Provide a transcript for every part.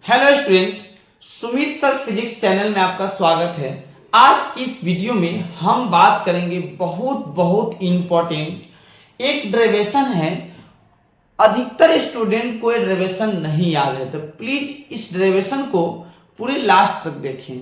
Hello student, Sumit sir physics channel में आपका स्वागत है। आज की इस वीडियो में हम बात करेंगे बहुत इम्पोर्टेंट एक डेरिवेशन है। अधिकतर स्टूडेंट को ये डेरिवेशन नहीं याद है, तो प्लीज इस डेरिवेशन को पूरे लास्ट तक देखें।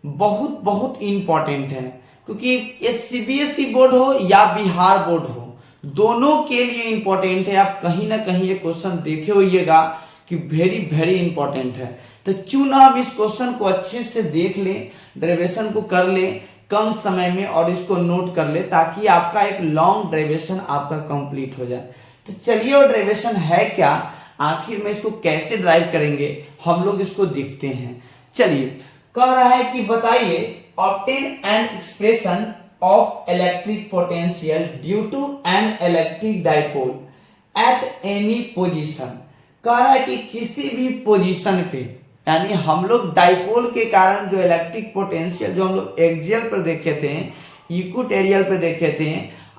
बहुत इम्पोर्टेंट है, क्योंकि ये सीबीएसई बोर्ड हो या बिहार बोर्ड हो, दोनों के लिए इम्पोर्टेंट है। आप कहीं ना कहीं ये क्वेश्चन देखे होइएगा कि वेरी इंपॉर्टेंट है। तो क्यों ना हम इस क्वेश्चन को अच्छे से देख लें, डेरिवेशन को कर लें कम समय में और इसको नोट कर ले, ताकि आपका एक लॉन्ग डेरिवेशन आपका कंप्लीट हो जाए। तो चलिए, वो डेरिवेशन है क्या, आखिर में इसको कैसे ड्राइव करेंगे, हम लोग इसको देखते हैं। चलिए, कह रहा है कि बताइए obtain an expression of electric potential due to an electric dipole at any position. कह रहा है कि किसी भी पोजीशन पे, यानी हम लोग डाइपोल के कारण जो इलेक्ट्रिक पोटेंशियल जो हम लोग एक्सियल पर देखे थे, इक्वेटोरियल पे देखे थे,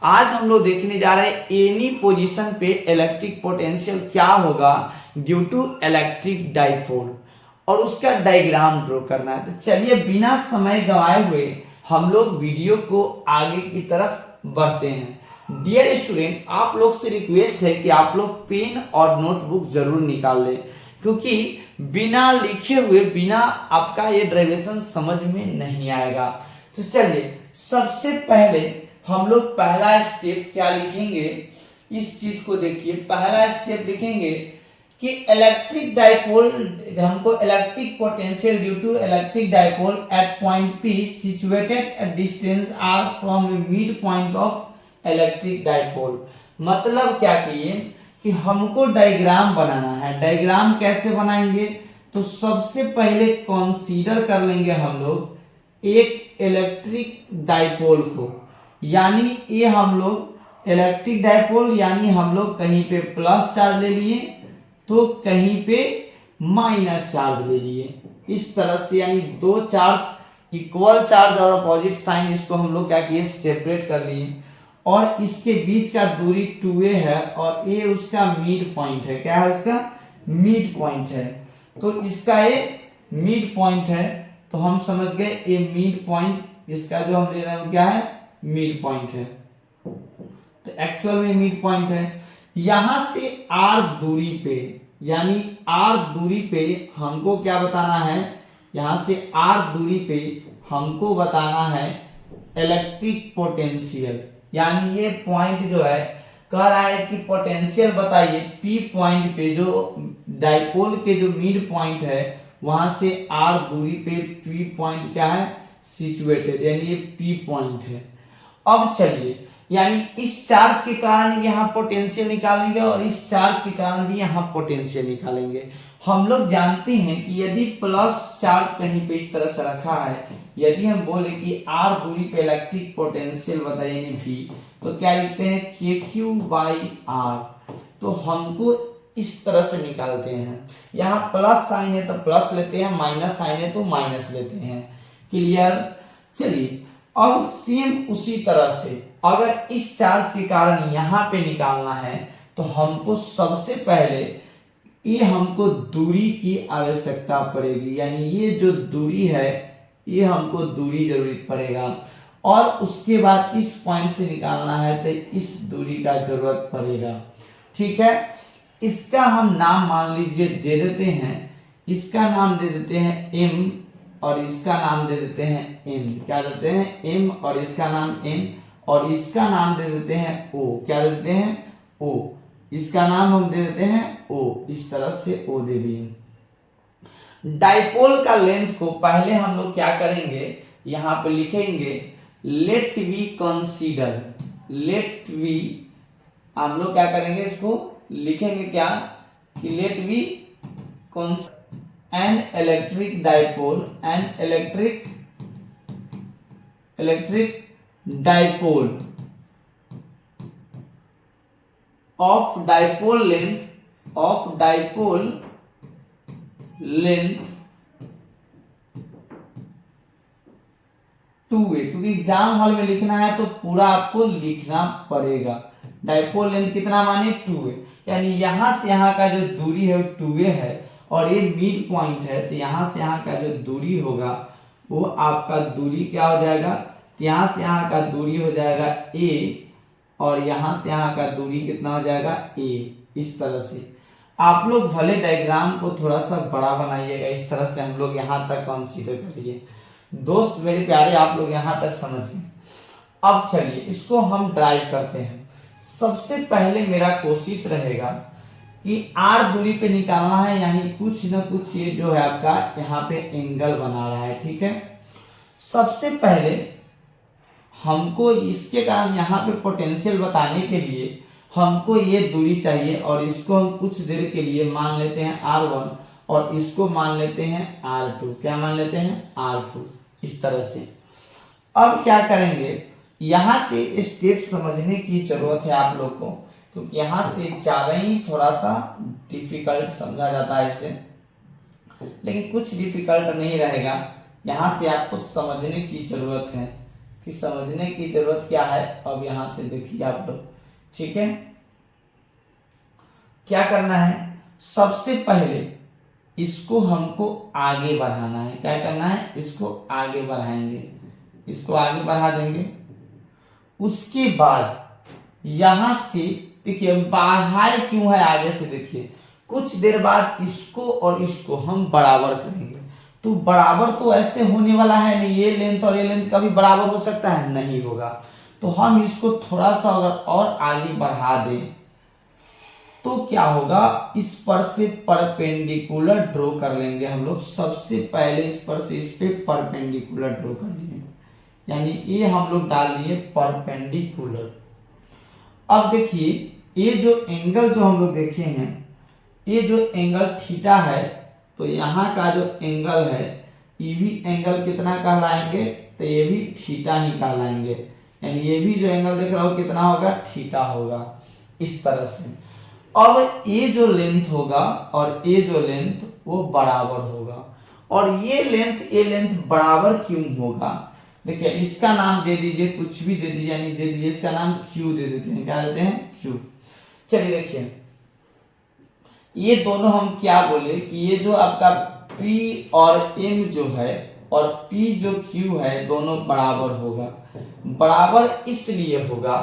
आज हम लोग देखने जा रहे हैं एनी पोजीशन पे इलेक्ट्रिक पोटेंशियल क्या होगा ड्यू टू इलेक्ट्रिक डाइपोल, और उसका डायग्राम ड्रॉ करना है। तो चलिए, बिना समय गंवाए हुए हम लोग वीडियो को आगे की तरफ बढ़ते हैं। डियर स्टूडेंट, आप लोग से रिक्वेस्ट है कि आप लोग पेन और नोटबुक जरूर निकाल लें, क्योंकि बिना लिखे हुए बिना आपका ये डेरिवेशन समझ में नहीं आएगा। तो चलिए, सबसे पहले हम लोग पहला स्टेप क्या लिखेंगे, इस चीज को देखिए। पहला स्टेप लिखेंगे कि इलेक्ट्रिक डाइपोल, हमको electric potential due to electric dipole at point P situated at distance r from mid point of electric dipole. मतलब क्या किए कि हमको डायग्राम बनाना है। डायग्राम कैसे बनाएंगे, तो सबसे पहले कंसीडर कर लेंगे हम लोग एक इलेक्ट्रिक डाइपोल को, यानी ये हम लोग इलेक्ट्रिक डाइपोल, यानी हम लोग कहीं पे प्लस चार्ज ले लिए तो कहीं पे माइनस चार्ज ले लिए, इस तरह से, यानी दो चार्ज इक्वल चार्ज और अपोजिट साइन, इसको हम लोग क्या किए, सेपरेट कर लिए। और इसके बीच का दूरी 2a है और a उसका मिड पॉइंट है। क्या है उसका? मिड पॉइंट है। तो इसका ये मिड पॉइंट है, तो हम समझ गए ये मिड पॉइंट, इसका जो हम ले रहे हैं क्या है, मिड पॉइंट है। तो एक्चुअल में मिड पॉइंट है। यहां से r दूरी पे, यानी r दूरी पे हमको क्या बताना है, यहां से r दूरी पे हमको बताना है इलेक्ट्रिक पोटेंशियल, यानी ये पॉइंट जो है, कह रहा है कि पोटेंशियल बताइए P पॉइंट पे, जो डाइपोल के जो मिड पॉइंट है वहां से r दूरी पे P पॉइंट क्या है, सिचुएटेड, यानी ये P पॉइंट है। अब चलिए, यानी इस चार्ज के कारण यहाँ पोटेंशियल निकालेंगे और इस चार्ज के कारण भी यहाँ पोटेंशियल निकालेंगे। हम लोग जानते हैं कि यदि प्लस चार्ज कहीं पे इस तरह से रखा है, यदि हम बोले कि r दूरी पे इलेक्ट्रिक पोटेंशियल बताइए V, तो क्या लिखते हैं, KQ/R। तो हमको इस तरह से निकालते हैं। यहाँ प्लस साइन है तो प्लस लेते हैं, माइनस साइन है तो माइनस लेते हैं। क्लियर? चलिए, अब सेम उसी तरह से अगर इस चार्ज के कारण यहाँ पे निकालना है, तो हमको सबसे पहले ये हमको दूरी की आवश्यकता पड़ेगी, यानी ये जो दूरी है ये हमको दूरी जरूरत पड़ेगा, और उसके बाद इस पॉइंट से निकालना है तो इस दूरी का जरूरत पड़ेगा। ठीक है, इसका हम नाम मान लीजिए दे देते हैं, इसका नाम दे देते हैं M और इसका नाम दे देते हैं N। क्या देते हैं? M, और इसका नाम N, और इसका नाम दे देते हैं O। क्या दे देते हैं? O। इसका नाम हम दे देते हैं O। इस तरह से O दे दिए। डाइपोल का लेंथ को पहले हम लोग क्या करेंगे, यहां पे लिखेंगे let we consider, let we, हम लोग क्या करेंगे, इसको लिखेंगे क्या कि let we an electric dipole, an electric dipole of dipole length 2a, क्योंकि एग्जाम हॉल में लिखना है तो पूरा आपको लिखना पड़ेगा। डाइपोल लेंथ कितना माने 2a, यानी यहां से यहां का जो दूरी है 2a है, और ये मिड पॉइंट है, तो यहाँ से यहाँ का जो दूरी होगा वो आपका दूरी क्या हो जाएगा, तो यहाँ से यहाँ का दूरी हो जाएगा a, और यहाँ से यहाँ का दूरी कितना हो जाएगा a। इस तरह से आप लोग भले डायग्राम को थोड़ा सा बड़ा बनाइएगा, इस तरह से हम लोग यहाँ तक कंसीडर कर लिए। दोस्त मेरे प्यारे, आप लोग यहाँ तक समझ गए। अब चलिए इसको हम ड्राइव करते हैं। सबसे पहले मेरा कोशिश रहेगा कि r दूरी पे निकालना है, यानी कुछ ना कुछ ये जो है आपका यहाँ पे एंगल बना रहा है, ठीक है। सबसे पहले हमको इसके कारण यहाँ पे पोटेंशियल बताने के लिए हमको ये दूरी चाहिए, और इसको हम कुछ देर के लिए मान लेते हैं r1 और इसको मान लेते हैं r2। क्या मान लेते हैं, r2। इस तरह से अब क्या करेंगे, यहाँ से स्टेप समझने की जरूरत है आप लोग को, क्योंकि यहाँ से ज्यादा ही थोड़ा सा डिफिकल्ट समझा जाता है इसे, लेकिन कुछ डिफिकल्ट नहीं रहेगा। यहाँ से आपको समझने की जरूरत है कि समझने की जरूरत क्या है। अब यहाँ से देखिए आप लोग, ठीक है, क्या करना है, सबसे पहले इसको हमको आगे बढ़ाना है। क्या करना है, इसको आगे बढ़ाएंगे, इसको आगे बढ़ा देंगे। उसके बाद यहां से देखिए बढ़ाए क्यों है आगे से, देखिए कुछ देर बाद इसको और इसको हम बराबर करेंगे। तो बराबर तो ऐसे होने वाला है नहीं, ये लेंथ और ये लेंथ कभी बराबर हो सकता है, नहीं होगा। तो हम इसको थोड़ा सा अगर और आगे बढ़ा दें तो क्या होगा, इस पर से परपेंडिकुलर ड्रॉ कर लेंगे हम लोग। सबसे पहले इस पर से इस पे परपेंडिकुलर ड्रॉ कर लेंगे, यानी ये हम लोग डाल दिए परपेंडिकुलर। अब देखिए ये जो एंगल जो हम लोग देखे हैं, ये जो एंगल थीटा है, तो यहाँ का जो एंगल है ये भी एंगल कितना कहलाएंगे, तो ये भी थीटा ही कहलाएंगे। यानी ये भी जो एंगल देख रहा हो कितना होगा, थीटा होगा। इस तरह से अब ये जो लेंथ होगा और ये जो लेंथ वो बराबर होगा। और ये लेंथ बराबर क्यों होगा, देखिए इसका नाम दे दीजिए, कुछ भी दे दीजिए, यानी दे दीजिए इसका नाम Q दे देते हैं। क्या देते हैं, Q। चलिए देखिए ये दोनों हम क्या बोले कि ये जो आपका P और M जो है और P जो Q है दोनों बराबर होगा। बराबर इसलिए होगा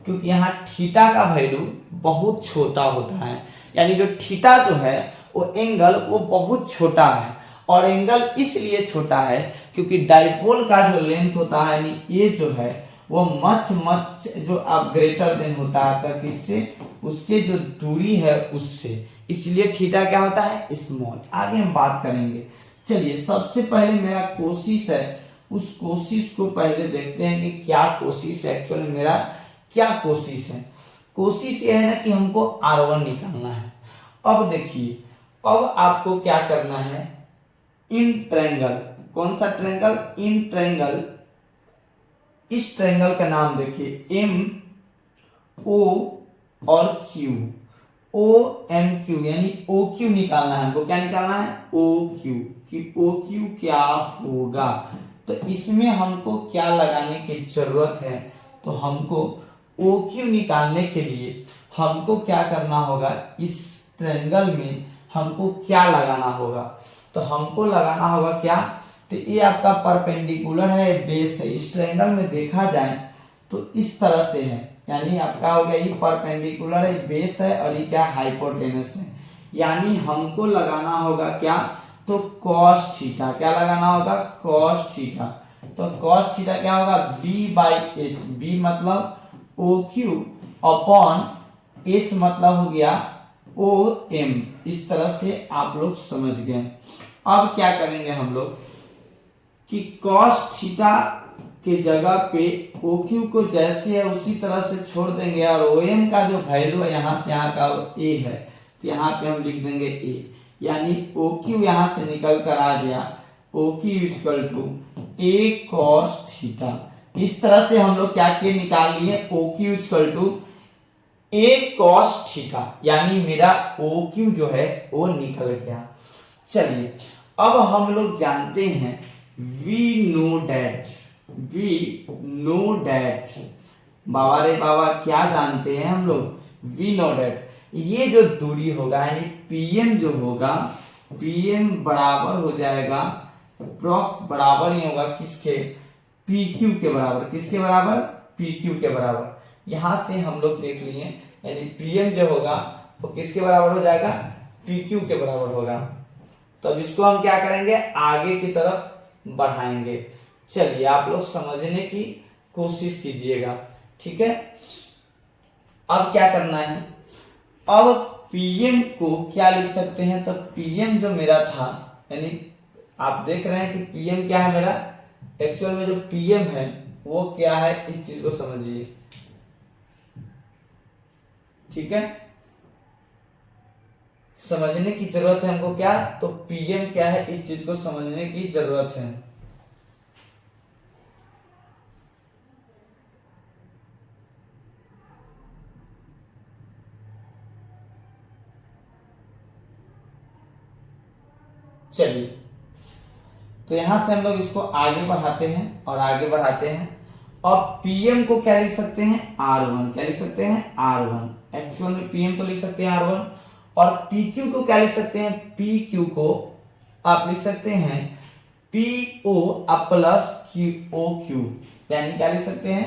क्योंकि यहाँ थीटा का वैल्यू बहुत छोटा होता है, यानी जो थीटा जो है वो एंगल वो बहुत छोटा है। और एंगल इसलिए छोटा है क्योंकि डाइपोल का जो लेंथ होता है, यानी ये जो है वो मच जो अब ग्रेटर देन होता है आपका किससे, उसके जो दूरी है उससे, इसलिए थीटा क्या होता है, स्मॉल। आगे हम बात करेंगे। चलिए सबसे पहले मेरा कोशिश है, उस कोशिश को पहले देखते हैं कि क्या कोशिश है, एक्चुअली मेरा क्या कोशिश है। कोशिश ये है ना कि हमको R1 निकालना है। अब देखिए अब आपको क्या करना है, इन ट्रायंगल, कौन सा ट्रायंगल, इन ट्रायंगल, इस ट्रायंगल का नाम देखिए M O और Q, O M Q, यानी OQ निकालना है हमको। क्या निकालना है, OQ, कि OQ क्या होगा। तो इसमें हमको क्या लगाने की जरूरत है, तो हमको OQ निकालने के लिए हमको क्या करना होगा, इस ट्रायंगल में हमको क्या लगाना होगा, तो हमको लगाना होगा क्या, तो ये आपका परपेंडिकुलर है, बेस है। इस ट्रायंगल में देखा जाए तो इस तरह से है, यानी आपका हो गया ये परपेंडिकुलर है, बेस है, और ये क्या हाइपोटेनस है। यानी हमको लगाना होगा क्या, तो कॉस थीटा। क्या लगाना होगा, कॉस थीटा। तो कॉस थीटा क्या होगा, B/H, B मतलब OQ अपॉन H मतलब हो गया OM। इस तरह से आप लोग समझ गए। अब क्या करेंगे हम लोग कि cos थीटा के जगह पे OQ को जैसे है उसी तरह से छोड़ देंगे, और OM का जो वैल्यू है यहाँ से यहाँ का A है, तो यहाँ पे हम लिख देंगे A, यानी OQ यहाँ से निकल कर आ गया OQ equal to A cos theta. इस तरह से हम लोग क्या किए, निकाल लिए OQ equal to A cos theta, यानी मेरा OQ जो है वो निकल गया। चलिए अब हम लोग जानते हैं we know that, बाबा रे बाबा क्या जानते हैं हम लोग, we know that ये जो दूरी होगा यानी PM जो होगा Pm बराबर हो जाएगा अप्रॉक्स बराबर ही होगा किसके, PQ के बराबर। किसके बराबर, PQ के बराबर। यहां से हम लोग देख लिए, यानी Pm जो होगा वो किसके बराबर हो जाएगा, PQ के बराबर होगा। तो अब इसको हम क्या करेंगे, आगे की तरफ बढ़ाएंगे। चलिए आप लोग समझने की कोशिश कीजिएगा, ठीक है। अब क्या करना है, अब Pm को क्या लिख सकते हैं, तो Pm जो मेरा था, यानी आप देख रहे हैं कि Pm क्या है मेरा, एक्चुअल में जो Pm है वो क्या है, इस चीज को समझिए, ठीक है। समझने की जरूरत है हमको क्या, तो Pm क्या है इस चीज को समझने की जरूरत है। चलिए तो यहां से हम लोग इसको आगे बढ़ाते हैं और आगे बढ़ाते हैं। और Pm को क्या लिख सकते हैं, R1। क्या लिख सकते हैं, R1। एक्चुअल में Pm को लिख सकते हैं R1, और PQ को क्या लिख सकते हैं, PQ को आप लिख सकते हैं PO प्लस QOQ। यानी क्या लिख सकते हैं,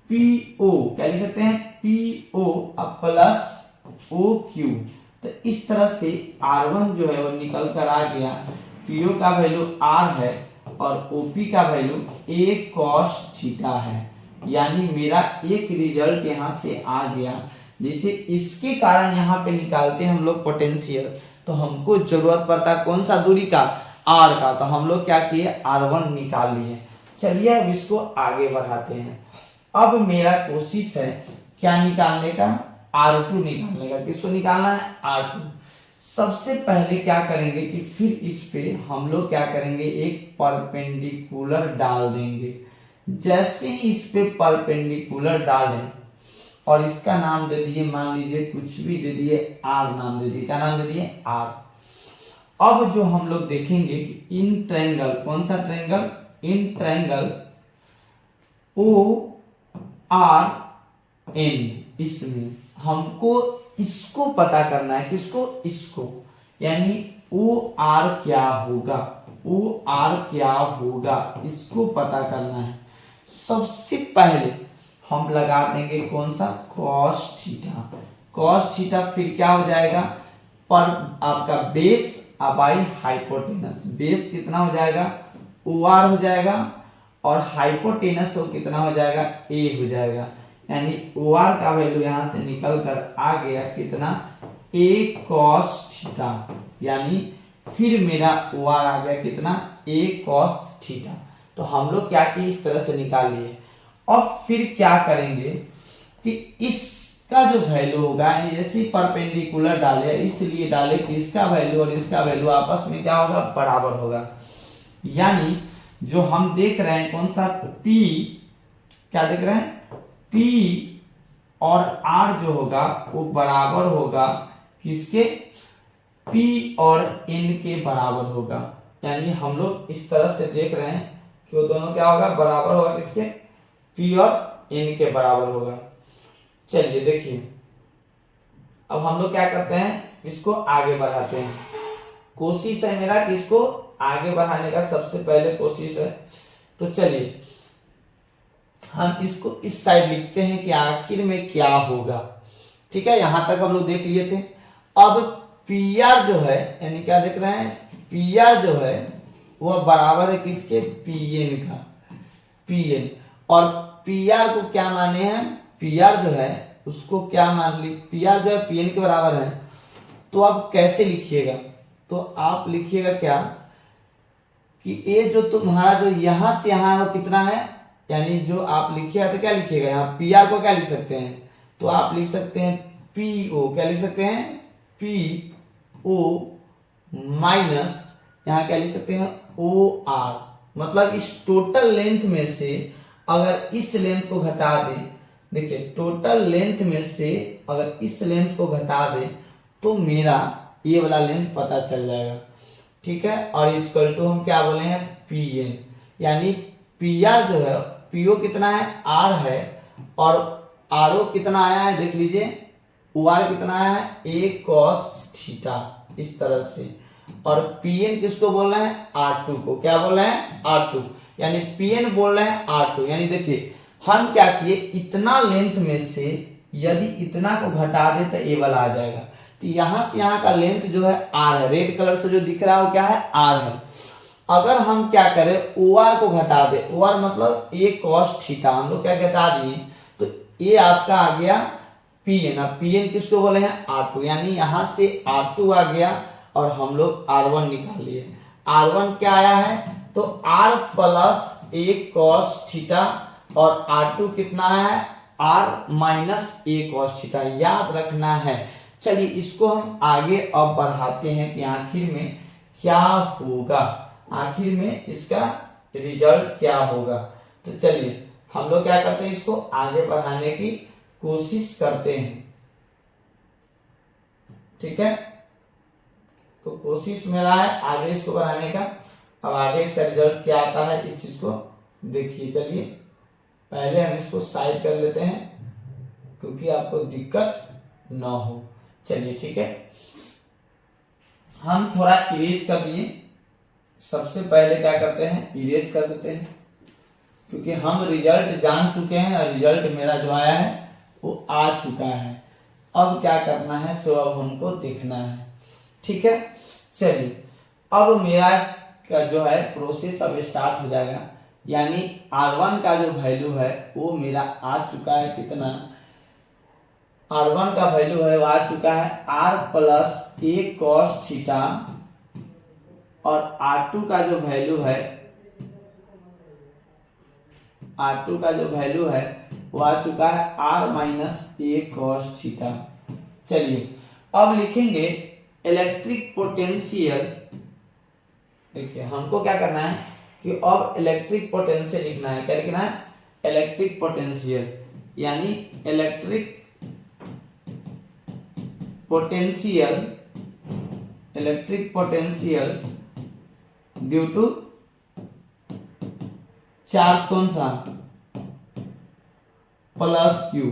PO क्या लिख सकते हैं, PO प्लस OQ। तो इस तरह से R1 जो है वो निकल कर आ गया, PO का वैल्यू R है और OP का वैल्यू A cos थीटा है। यानी मेरा एक रिजल्ट यहां से आ गया, जिसे इसके कारण यहाँ पे निकालते हैं हम लोग पोटेंशियल, तो हमको जरूरत पड़ता है कौन सा दूरी का, R का। तो हम लोग क्या किए, R1 निकाल लिए। चलिए अब इसको आगे बढ़ाते हैं। अब मेरा कोशिश है क्या निकालने का, R2 निकालने का। किसको निकालना है, R2। सबसे पहले क्या करेंगे कि फिर इस पे हम लोग क्या करेंगे, एक परपेंडिकुलर डाल देंगे। जैसे ही इस पे परपेंडिकुलर डालें और इसका नाम दे दिए, मान लीजिए कुछ भी दे दिए, R नाम दे दिए। क्या नाम दे दिए, R। अब जो हम लोग देखेंगे कि इन ट्रायंगल, कौन सा ट्रायंगल, इन ट्रायंगल ORN, इसमें हमको इसको पता करना है। किसको, इसको, यानी OR क्या होगा, OR क्या होगा, इसको पता करना है। सबसे पहले हम लगा देंगे कौन सा, cos थीटा। cos थीटा फिर क्या हो जाएगा, पर आपका बेस बाई हाइपोटेनस। बेस कितना हो जाएगा, OR हो जाएगा, और हाइपोटेनस वो कितना हो जाएगा, A हो जाएगा। यानी OR का वैल्यू यहां से निकल कर आ गया कितना, A cos थीटा। यानी फिर मेरा OR आ गया कितना, A cos थीटा। तो हम लोग क्या किए, इस तरह से निकाल लिए। और फिर क्या करेंगे कि इसका जो वैल्यू होगा, यानी जैसे परपेंडिकुलर डाले, इसलिए डाले कि इसका वैल्यू और इसका वैल्यू आपस में क्या होगा, बराबर होगा। यानी जो हम देख रहे हैं कौन सा, P, क्या देख रहे हैं, P और R जो होगा वो बराबर होगा किसके, P और N के बराबर होगा। यानी हम लोग इस तरह से देख रहे हैं कि वो दोनों क्या होगा, बराबर होगा किसके, P और N के बराबर होगा। चलिए देखिए अब हम लोग क्या करते हैं, इसको आगे बढ़ाते हैं। कोशिश है मेरा कि इसको आगे बढ़ाने का, सबसे पहले कोशिश है। तो चलिए हम इसको इस साइड लिखते हैं कि आखिर में क्या होगा, ठीक है। यहां तक हम लोग देख लिए थे। अब PR जो है, यानी क्या देख रहे हैं, PR जो है वह बराबर है किसके, PN का, PN। और PR को क्या माने हैं, PR जो है उसको क्या मान ली, PR जो है PN के बराबर है। तो आप कैसे लिखिएगा, तो आप लिखिएगा क्या कि ये जो तुम्हारा जो यहां से यहां है वो कितना है, यानी जो आप लिखिएगा तो क्या लिखिएगा, यहाँ PR को क्या लिख सकते हैं, तो आप लिख सकते हैं PO। क्या लिख सकते हैं, PO माइनस यहाँ क्या लिख सकते हैं, OR। मतलब इस टोटल लेंथ में से अगर इस लेंथ को घटा दें, देखिए टोटल लेंथ में से अगर इस लेंथ को घटा दें तो मेरा ये वाला लेंथ पता चल जाएगा, ठीक है। और इक्वल टू हम क्या बोले हैं, PN। यानी PR जो है, PO कितना है, R है, और RO कितना आया है देख लीजिए, OR कितना आया है, A cos थीटा। इस तरह से और Pn किसको बोल रहे हैं, R2 को। क्या बोल रहे हैं, R2, यानी Pn बोल रहे हैं R2। यानी देखिए हम क्या किए, इतना लेंथ में से यदि इतना को घटा दे तो ए वाला आ जाएगा। तो यहां से यहाँ का लेंथ जो है R है, रेड कलर से जो दिख रहा है वो क्या है, R है। अगर हम क्या करें, OR को घटा दे, OR मतलब ए कॉस थीटा, हम लोग क्या घटा दिए, तो ये आपका आ गया Pn। अब Pn किसको बोले हैं, R2, यानी यहां से R2 आ गया और हम लोग R1 निकाल लिए। R1 क्या आया है, तो R plus a cos theta, और R2 कितना है, R minus a cos theta, याद रखना है। चलिए इसको हम आगे अब बढ़ाते हैं कि आखिर में क्या होगा, आखिर में इसका रिजल्ट क्या होगा। तो चलिए हम लोग क्या करते हैं, इसको आगे बढ़ाने की कोशिश करते हैं, ठीक है। तो कोशिश मेरा है आगे इसको बढ़ाने का। अब आगे इसका रिजल्ट क्या आता है इस चीज को देखिए। चलिए पहले हम इसको साइड कर लेते हैं क्योंकि आपको दिक्कत ना हो। चलिए ठीक है, हम थोड़ा इरेज कर दिए। सबसे पहले क्या करते हैं, इरेज कर देते हैं, क्योंकि हम रिजल्ट जान चुके हैं और रिजल्ट मेरा जो आया है वो आ चुका है। अब क्या करना है, सो अब हमको देखना है, ठीक है। चलिए अब मेरा का जो है प्रोसेस अब स्टार्ट हो जाएगा, यानी R1 का जो वैल्यू है वो मेरा आ चुका है, कितना, R1 का वैल्यू है वो आ चुका है R plus a cos theta, और R2 का जो वैल्यू है, R2 का जो वैल्यू है वो आ चुका है R minus a cos theta. चलिए अब लिखेंगे इलेक्ट्रिक पोटेंशियल। देखिए हमको क्या करना है कि अब इलेक्ट्रिक पोटेंशियल लिखना है। क्या लिखना है, इलेक्ट्रिक पोटेंशियल, यानी electric potential, electric potential due to charge कौन सा, plus q,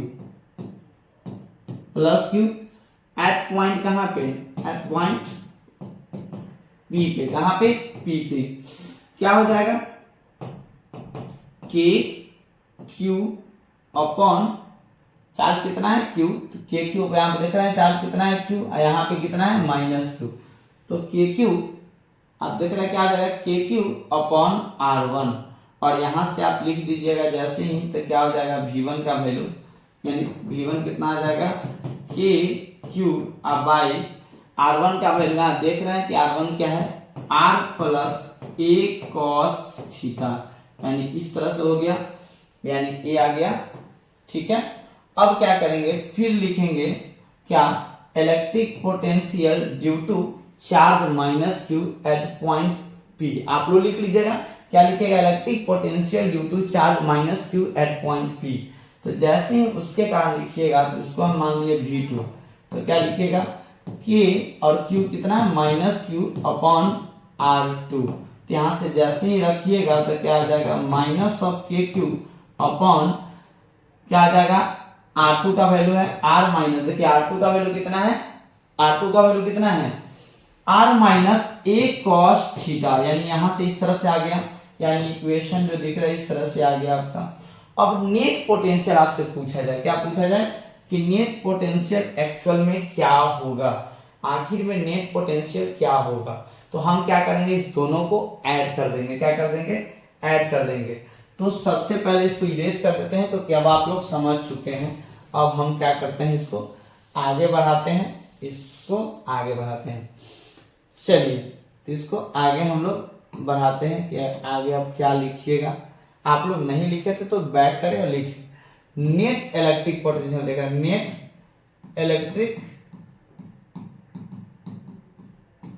plus q at point कहां पे, एट पॉइंट पी पे। कहां पे, पी पे। क्या हो जाएगा, के क्यू अपॉन चार्ज कितना है, क्यू, तो के क्यू पे आप देख रहे हैं चार्ज कितना है, क्यू, और यहाँ पे कितना है, माइनस क्यू। तो के क्यू आप देख रहे हैं क्या आ जाएगा, के क्यू अपॉन R1, और यहां से आप लिख दीजिएगा जैसे ही, तो क्या हो जाएगा, V1 का वैल्यू, यानी V1 कितना आ जाएगा, के क्यू बाई R1 का वैल्यू आप देख रहे हैं कि R1 क्या है, R plus a cos theta, यानी इस तरह से हो गया, यानी ए आ गया, ठीक है। अब क्या करेंगे, फिर लिखेंगे क्या, electric potential due to charge minus q at point P. आप लोग लिख लीजिएगा, क्या लिखेगा, electric potential due to charge minus q at point P. तो जैसे ही उसके कारण लिखिएगा तो उसको हम मान लिए V2, तो क्या लिखिएगा, K और Q कितना है, माइनस क्यू अपॉन R2। तो यहां से जैसे ही रखिएगा तो क्या आ जाएगा, minus of k q upon क्या आ जाएगा, R2 का वैल्यू है R माइनस, देखिए R2 का वैल्यू कितना है, R2 का वैल्यू कितना है, R minus a cos theta, यानी यहां से इस तरह से आ गया, यानी इक्वेशन जो दिख रहा है इस तरह से आ गया आपका। अब नेट पोटेंशियल आपसे पूछा जाए, क्या पूछा जाए कि नेट पोटेंशियल एक्चुअल में क्या होगा, आखिर में नेट पोटेंशियल क्या होगा। तो हम क्या करेंगे, इस दोनों को ऐड कर देंगे, क्या कर देंगे, ऐड कर देंगे। तो सबसे पहले इसको इरेज कर देते हैं, तो क्या आप लोग समझ चुके हैं। अब हम क्या करते हैं, इसको आगे बढ़ाते हैं, इसको आगे बढ़ाते हैं। चलिए इसको आगे हम लोग बढ़ाते हैं कि आगे अब क्या लिखिएगा। आप लोग नहीं लिखे थे तो बैक करें और लिखे, नेट इलेक्ट्रिक पोटेंशियल देख रहे हैं, नेट इलेक्ट्रिक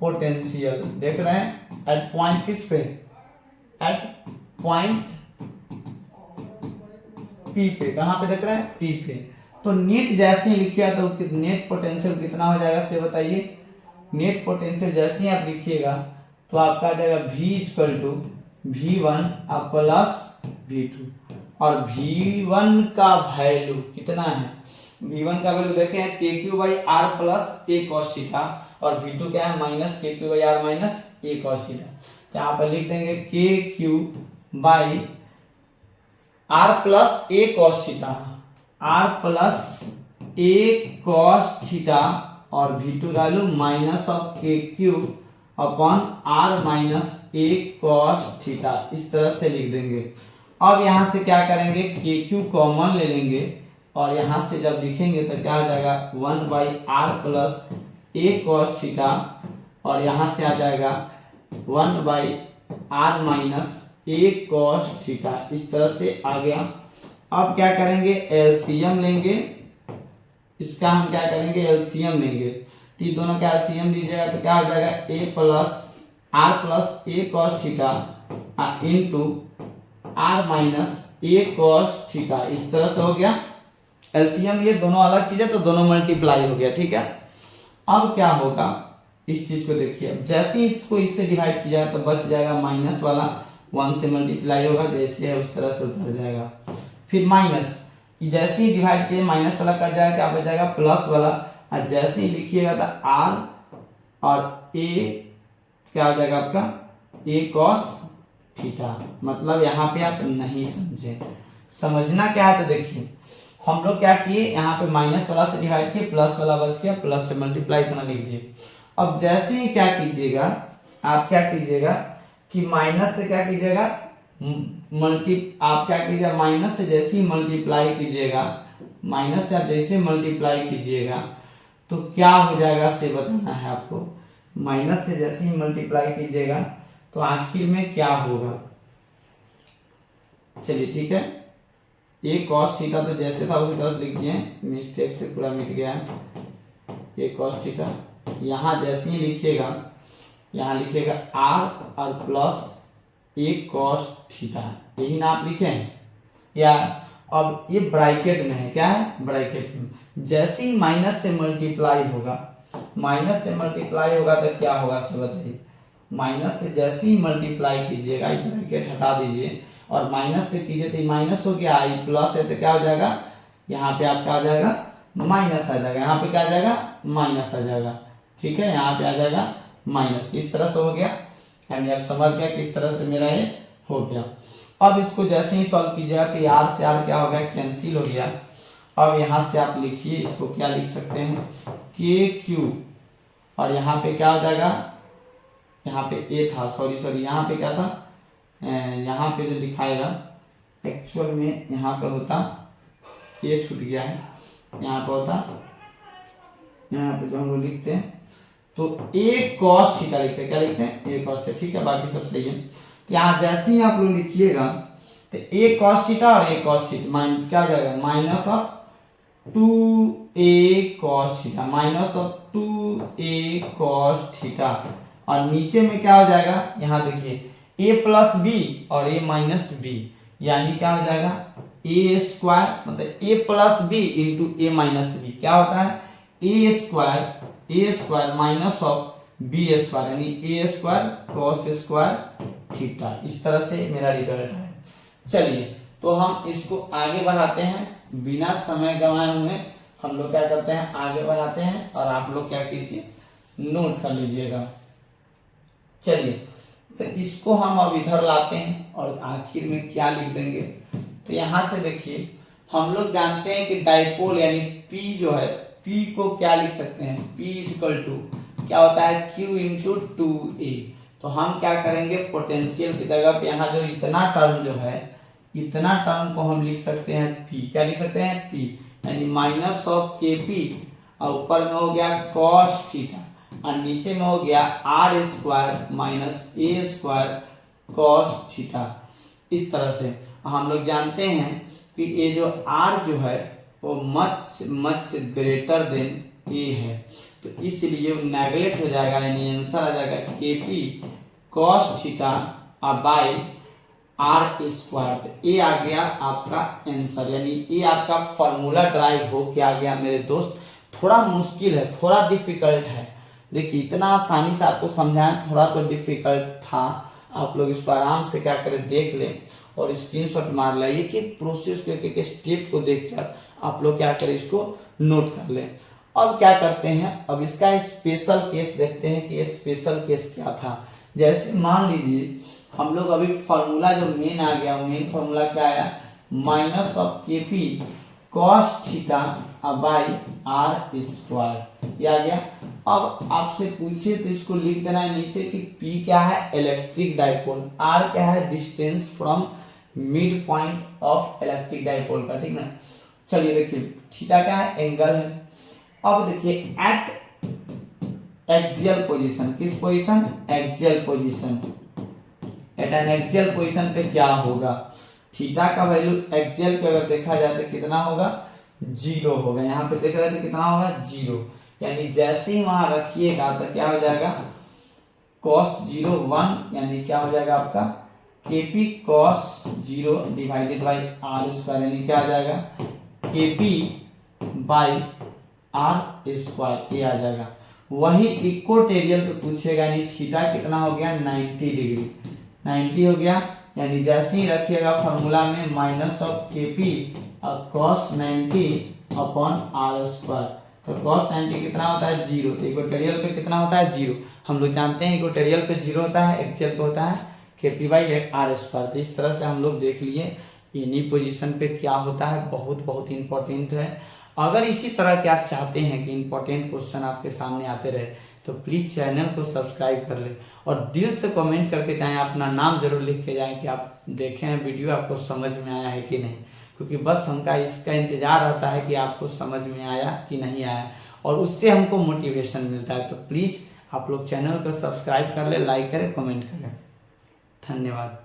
पोटेंशियल देख रहे हैं एट पॉइंट किस पे, एट पॉइंट पी पे। कहां पे देख रहे हैं, पी पे। तो नेट जैसे ही लिखिएगा तो नेट पोटेंशियल कितना हो जाएगा से बताइए। नेट पोटेंशियल जैसे ही आप लिखिएगा तो आपका आ जाएगा V equal to V1 plus V2, और V1 का वैल्यू कितना है, V1 का वैल्यू देखें k q by R plus a cos theta, और V2 क्या है minus k q by R minus a cos theta. तो यहाँ पर लिख देंगे k q by R plus a cos theta, R plus a cos theta और V2 का value minus of k q upon R minus a cos theta, इस तरह से लिख देंगे। अब यहां से क्या करेंगे के क्यू कॉमन ले लेंगे और यहां से जब लिखेंगे तो क्या हो जाएगा 1 by R plus a cos theta और यहां से आ जाएगा 1 by R minus a cos theta, इस तरह से आ गया। अब क्या करेंगे एलसीएम लेंगे, इसका हम क्या करेंगे एलसीएम लेंगे, तो ये दोनों का एलसीएम लीजिएगा तो क्या हो जाएगा a plus a cos theta into r minus a cos theta, इस तरह से हो गया एलसीएम। ये दोनों अलग चीज है तो दोनों मल्टीप्लाई हो गया, ठीक है। अब क्या होगा इस चीज को देखिए, जैसे ही इसको इससे डिवाइड किया तो बच जाएगा माइनस वाला 1 से मल्टीप्लाई होगा, जैसे है उस तरह से उतर जाएगा। फिर माइनस जैसे ही डिवाइड किए माइनस वाला कट जाएगा, क्या बच जाएगा प्लस वाला, और जैसे ही लिखिएगा तो आर और ए क्या हो जाएगा आपका ए कॉस थीटा। मतलब यहाँ पे आप नहीं समझे, समझना क्या है तो देखिए हम लोग क्या किए यहाँ पे माइनस वाला से डिवाइड किए, प्लस वाला बच गया, प्लस से मल्टीप्लाई इतना लिख दिए। अब जैसे ही क्या कीजिएगा आप क्या कीजिएगा कि माइनस से क्या कीजिएगा आप क्या कीजिएगा माइनस से जैसे ही मल्टीप्लाई कीजिएगा, माइनस से आप जैसे मल्टीप्लाई कीजिएगा तो क्या हो जाएगा से बताना है आपको। माइनस से जैसे ही मल्टीप्लाई कीजिएगा तो आखिर में क्या होगा, चलिए ठीक है। ए कॉस थीटा तो जैसे था उसी तरह से लिख दिए, मिस्टेक से पूरा मिट गया है। ए कॉस थीटा यहाँ जैसे ही लिखिएगा, यहाँ लिखिएगा आर और प्लस ए कॉस थीटा, यही ना आप लिखें या। अब ये ब्रैकेट में है, क्या है ब्रैकेट में, जैसे ही माइनस से मल्टीप्लाई होगा, माइनस से मल्टीप्लाई होगा तो क्या होगा से बताइए। माइनस से जैसे ही मल्टीप्लाई कीजिएगा ब्रैकेट हटा दीजिए और माइनस से कीजिए तो माइनस हो गया, आई प्लस है तो क्या हो जाएगा यहाँ पे आपका आ जाएगा माइनस आ जाएगा, यहाँ पे क्या आ जाएगा माइनस आ जाएगा, ठीक है। यहाँ पे आ जाएगा माइनस, किस तरह से हो गया यानी आप समझ गया किस तरह से मेरा ये हो गया। अब इसको जैसे ही सॉल्व कीजिएगा तो आर से आर क्या हो गया कैंसिल हो गया। अब यहाँ से आप लिखिए, इसको क्या लिख सकते हैं के क्यू और यहाँ पे क्या हो जाएगा, यहाँ पे ए था, सॉरी यहाँ पे क्या था, यहाँ पे जो दिखाएगा एक्चुअल में यहाँ पे होता ए छूट गया है, यहाँ पे होता यहाँ पे जो हम लोग लिखते हैं तो ए कॉस थीटा लिखते हैं, क्या लिखते हैं ए कॉस थीटा, ठीक है बाकी सब सही है। तो यहाँ जैसे ही आप लोग लिखिएगा तो ए कॉस थीटा और ए कॉस थीटा क्या हो जाएगा minus of 2a cos theta, minus of 2a cos theta और नीचे में क्या हो जाएगा यहाँ देखिए a प्लस बी और a माइनस बी, यानी क्या हो जाएगा a स्क्वायर मतलब a plus b into a minus b, क्या होता है a square minus of b square यानी a square cos square theta. इस तरह से मेरा रिजल्ट है। चलिए तो हम इसको आगे बढ़ाते हैं, बिना समय गंवाए हुए हम लोग क्या करते हैं आगे बढ़ाते हैं और आप लोग क्या कीजिए नोट कर लीजिएगा। चलिए तो इसको हम अब इधर लाते हैं और आखिर में क्या लिख देंगे, तो यहां से देखिए हम लोग जानते हैं कि डाइपोल यानी P जो है P को क्या लिख सकते हैं P इक्वल टू क्या होता है Q इंटू 2a। तो हम क्या करेंगे पोटेंशियल की जगह पे यहाँ जो इतना टर्म जो है इतना टर्म को हम लिख सकते हैं P, क्या लिख सकते हैं P यानी माइनस ऑफ KP और ऊपर में हो गया cos थीटा और नीचे में हो गया r square minus a square cos theta. इस तरह से हम लोग जानते हैं कि ये जो r जो है वो मच ग्रेटर देन a है, तो इसलिए वो नेगलेक्ट हो जाएगा यानी आंसर आ जाएगा KP cos theta by r square. तो ये आ गया आपका आंसर यानी ये आपका फॉर्मूला ड्राइव हो के आ गया मेरे दोस्त। थोड़ा मुश्किल है, थोड़ा डिफिकल्ट है, देखिए इतना आसानी से आपको समझाएं, थोड़ा तो डिफिकल्ट था। आप लोग इसको आराम से क्या करें देख लें और स्क्रीनशॉट मार लें, एक एक प्रोसेस को एक एक स्टेप को देखकर आप लोग क्या करें इसको नोट कर लें। अब क्या करते हैं, अब इसका स्पेशल केस देखते हैं कि ये स्पेशल केस क्या था। जैसे मान लीजिए हम लोग अभी फॉर्मूला जो मेन आ गया, मेन फॉर्मूला क्या आया, minus of k p cos theta by R square, ये आ गया। अब आपसे पूछे तो इसको लिख देना है नीचे कि P क्या है, इलेक्ट्रिक डाइपोल, R क्या है, distance from mid point of electric dipole का, ठीक ना। चलिए देखिए थीटा क्या है, एंगल है। अब देखिए एट एक्सियल पोजीशन, किस position, axial position, at an axial position पे क्या होगा, थीटा का वैल्यू एक्सियल पे अगर देखा जाए तो कितना होगा, 0 होगा। यहाँ पे देख रहे थे कितना होगा, 0, यानी जैसे ही वहां रखिएगा तो क्या हो जाएगा, cos 0 1, यानी क्या हो जाएगा आपका kp cos 0 divided by R square, यानी क्या आ जाएगा kp बाई आर स्क्वायर, ये आ जाएगा। वही इक्वेटोरियल पे पूछेगा, यानी थीटा कितना हो गया, 90 डिग्री, 90 हो गया, यानी जैसे ही रखिएगा फॉर्मूला में minus of kp cos 90 upon R square, तो cos 90 कितना होता है, 0, तो इक्वेटोरियल पे कितना होता है, 0। हम लोग जानते हैं इक्वेटोरियल पे 0 होता है, एक्सियल पे होता है kp बाई आर स्क्वायर। तो इस तरह से हम लोग देख लिए इन्हीं पोजीशन पे क्या होता है, बहुत बहुत इंपॉर्टेंट है। अगर इसी तरह के आप चाहते हैं कि इंपॉर्टेंट क्वेश्चन आपके सामने आते रहे तो प्लीज़ चैनल को सब्सक्राइब कर लें और दिल से कमेंट करके जाएं, अपना नाम जरूर लिख के जाएं कि आप देखे हैं वीडियो, आपको समझ में आया है कि नहीं, क्योंकि बस हमका इसका इंतजार रहता है कि आपको समझ में आया कि नहीं आया, और उससे हमको मोटिवेशन मिलता है। तो प्लीज़ आप लोग चैनल को सब्सक्राइब कर ले, लाइक करें, कमेंट करें। धन्यवाद।